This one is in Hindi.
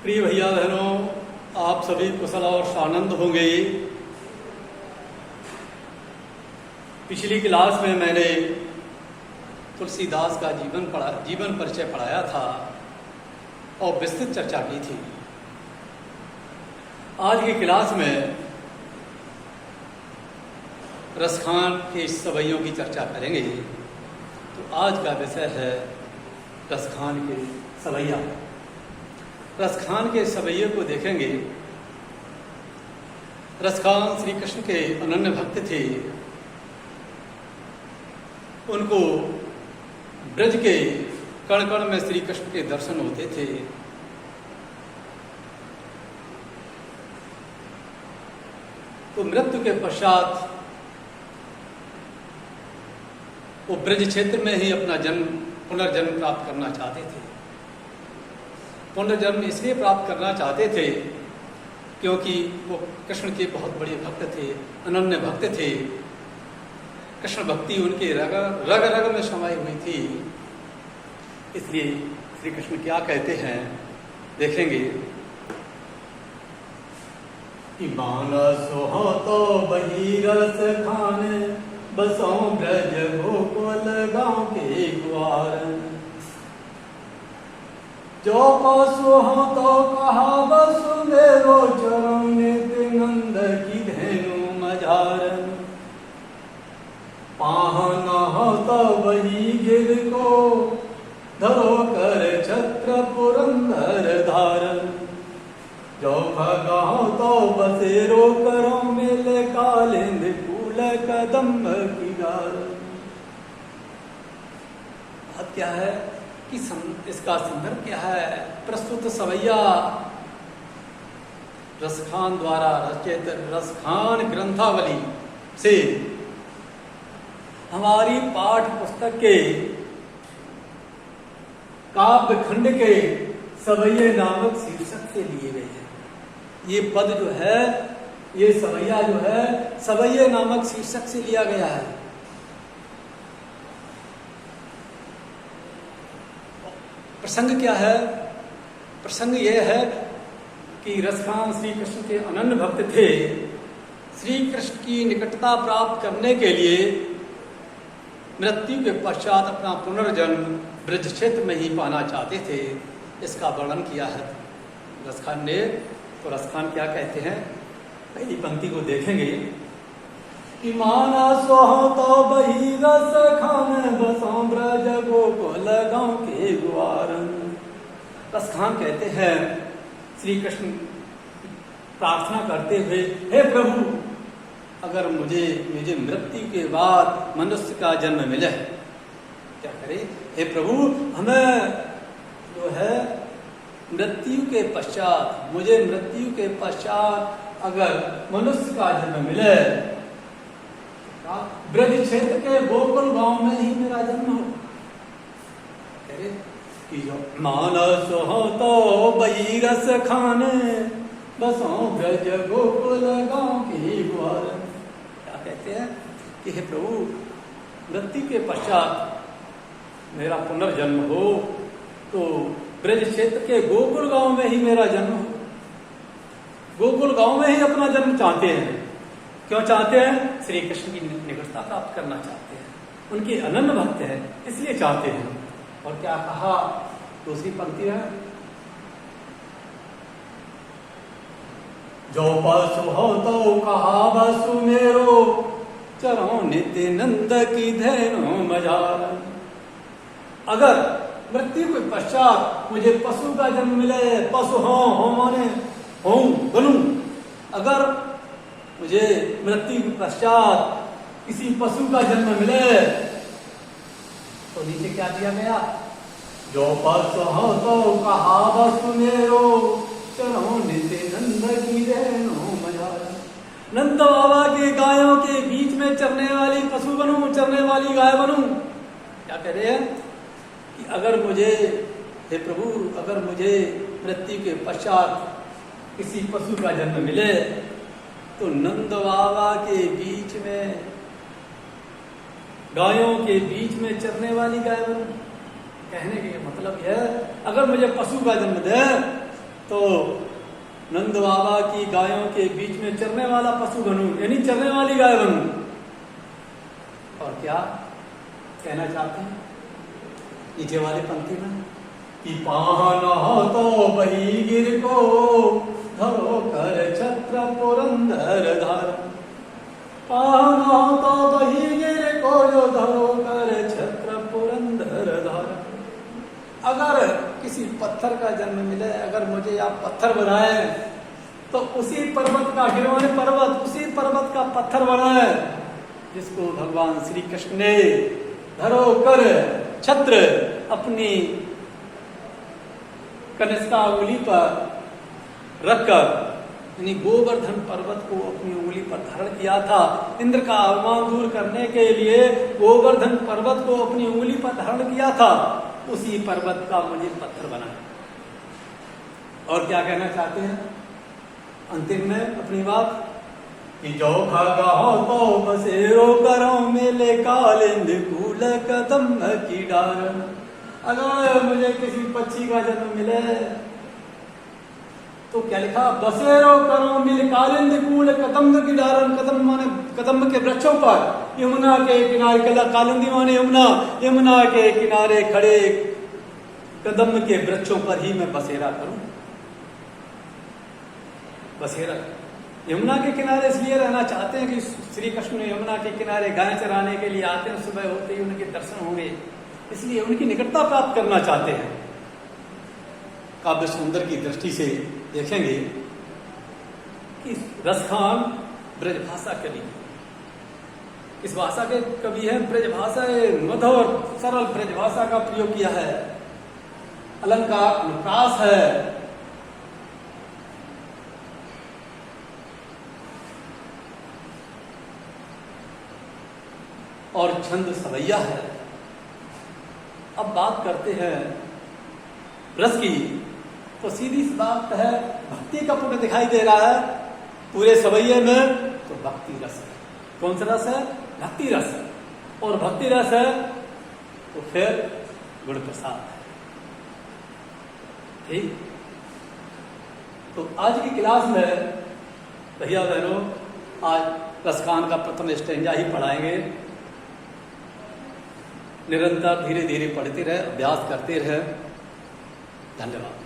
प्रिय भैया बहनों, आप सभी कुशल और आनंद होंगे। पिछली क्लास में मैंने तुलसीदास का जीवन परिचय पढ़ाया था और विस्तृत चर्चा की थी। आज की क्लास में रसखान के सवैयों की चर्चा करेंगे। तो आज का विषय है रसखान के सवैया। रसखान के सवैये को देखेंगे। रसखान श्री कृष्ण के अनन्य भक्त थे। उनको ब्रज के कण कण में श्री कृष्ण के दर्शन होते थे। तो मृत्यु के पश्चात वो ब्रज क्षेत्र में ही अपना पुनर्जन्म प्राप्त करना चाहते थे। पुनर्जन्म इसलिए प्राप्त करना चाहते थे क्योंकि वो कृष्ण के बहुत बड़े भक्त थे, अनन्य भक्त थे। कृष्ण भक्ति उनके रग रग में समाई हुई थी। इसलिए श्री कृष्ण क्या कहते हैं देखेंगे कि मानस हो तो बही रस खाने, बसों ब्रज गोकुल गांव के ग्वार। जो पशु हो तो कहा वसुदेव, चरण नित्य नंद की धेनु मझार। पाहन हो तो वही गिर को, धरो कर छत्र पुरंदर धारन। जो भगा हो तो बसेरो करो, मिले कालिंद फूल कदम की गार। बात क्या है कि इसका संदर्भ क्या है? प्रस्तुत सवैया रसखान द्वारा रचित रसखान ग्रंथावली से हमारी पाठ पुस्तक के काव्य खंड के सवैये नामक शीर्षक से लिए गए हैं। ये पद जो है, ये सवैया जो है, सवैये नामक शीर्षक से लिया गया है। प्रसंग क्या है? प्रसंग यह है कि रसखान श्री कृष्ण के अनन्य भक्त थे। श्री कृष्ण की निकटता प्राप्त करने के लिए मृत्यु के पश्चात अपना पुनर्जन्म ब्रज क्षेत्र में ही पाना चाहते थे। इसका वर्णन किया है रसखान ने। तो रसखान क्या कहते हैं, पहली पंक्ति को देखेंगे कि मानस हो तो बही रस खाने, बसों ब्रज गोकुल गांव के ग्वार। रसखान कहते हैं श्री कृष्ण प्रार्थना करते हुए, हे प्रभु, अगर मुझे मृत्यु के बाद मनुष्य का जन्म मिले, क्या करे? हे प्रभु, हमें जो है मृत्यु के पश्चात, मुझे मृत्यु के पश्चात अगर मनुष्य का जन्म मिले, ब्रज क्षेत्र के गोकुल गांव में ही मेरा जन्म हो। कि जो मानस हो तो बही रस खाने, बसों ब्रज गोकुल गांव के ग्वार। क्या कहते हैं कि हे प्रभु, मृत्यु के पश्चात मेरा पुनर्जन्म हो तो ब्रज क्षेत्र के गोकुल गांव में ही मेरा जन्म हो। गोकुल गांव में ही अपना जन्म चाहते हैं। क्यों चाहते हैं? श्री कृष्ण की निकटता प्राप्त करना चाहते हैं। उनके अनन्य भक्त हैं, इसलिए चाहते हैं। और क्या कहा दूसरी पंक्ति है, जो पशु हो तो कहा वसु मेरो, चरो नित्य नंद की धेनु मझार। अगर मृत्यु के पश्चात मुझे पशु का जन्म मिले, पशु हो माने हूं बनूं, अगर मुझे मृत्यु के पश्चात किसी पशु का जन्म मिले, तो नीचे क्या दिया गया, जो पशु हो तो कहा वसु मेरो, चरो नित्य नंद की धेनु मझार। नंद बाबा के गायों के बीच में चरने वाली पशु बनूं, चरने वाली गाय बनूं। क्या कह रहे हैं कि अगर मुझे, हे प्रभु, अगर मुझे मृत्यु के पश्चात किसी पशु का जन्म मिले तो नंद बाबा के बीच में, गायों के बीच में चरने वाली गाय बनूं। कहने का मतलब यह, अगर मुझे पशु का जन्म दे तो नंद बाबा की गायों के बीच में चरने वाला पशु बनूं, यानी चरने वाली गाय बनूं। और क्या कहना चाहते हैं नीचे वाली पंक्ति में कि पाहना तो बही गिर को धरो कर छत्र पुरंदर धार, पाहना तो बही गिर को जो धरो कर छत्र पुरंदर धार। अगर किसी पत्थर का जन्म मिले, अगर मुझे आप पत्थर बनाए तो उसी पर्वत का गिरवाने पर्वत, उसी पर्वत का पत्थर बनाए जिसको भगवान श्री कृष्ण ने धरो कर छत्र अपनी कनिष्ठा उंगली पर रखकर, यानी गोवर्धन पर्वत को अपनी उंगली पर धारण किया था। इंद्र का अवमान दूर करने के लिए गोवर्धन पर्वत को अपनी उंगली पर धारण किया था, उसी पर्वत का मुझे पत्थर बनाया। और क्या कहना चाहते हैं अंतिम में अपनी बात कि जो खागा हो तो बसेरो करो मेले कालिंद कूल कदम की डार। अगर मुझे किसी पक्षी का जन्म मिले तो क्या लिखा, बसेरो करो मिल कालिंद कूल कदम्ब की डारन, कदम माने कदम्ब के वृक्षों पर, यमुना के किनारे, कालिंदी माने यमुना, यमुना के किनारे खड़े कदम्ब के वृक्षों पर ही मैं बसेरा करूं। बसेरा यमुना के किनारे इसलिए रहना चाहते हैं कि श्री कृष्ण यमुना के किनारे गाय चराने के लिए आते हैं, सुबह होते ही उनके दर्शन होंगे, इसलिए उनकी निकटता प्राप्त करना चाहते हैं। काव्य सुंदर की दृष्टि से देखेंगे कि रसखान ब्रजभाषा कवि, इस भाषा के कवि है, ब्रजभाषा मधुर सरल ब्रजभाषा का प्रयोग किया है, अलंकार अनुप्रास है, और छंद सवैया है। अब बात करते हैं रस की, तो सीधी सी बात है भक्ति का पुण्य दिखाई दे रहा है पूरे सवैये में, तो भक्ति रस है। कौन सा रस है? भक्ति रस है। और भक्ति रस है तो फिर गुण प्रसाद है। ठीक, तो आज की क्लास में भैया बहनों आज रसखान का प्रथम स्टेंजा ही पढ़ाएंगे। निरंतर धीरे धीरे पढ़ते रहे, अभ्यास करते रहे। धन्यवाद।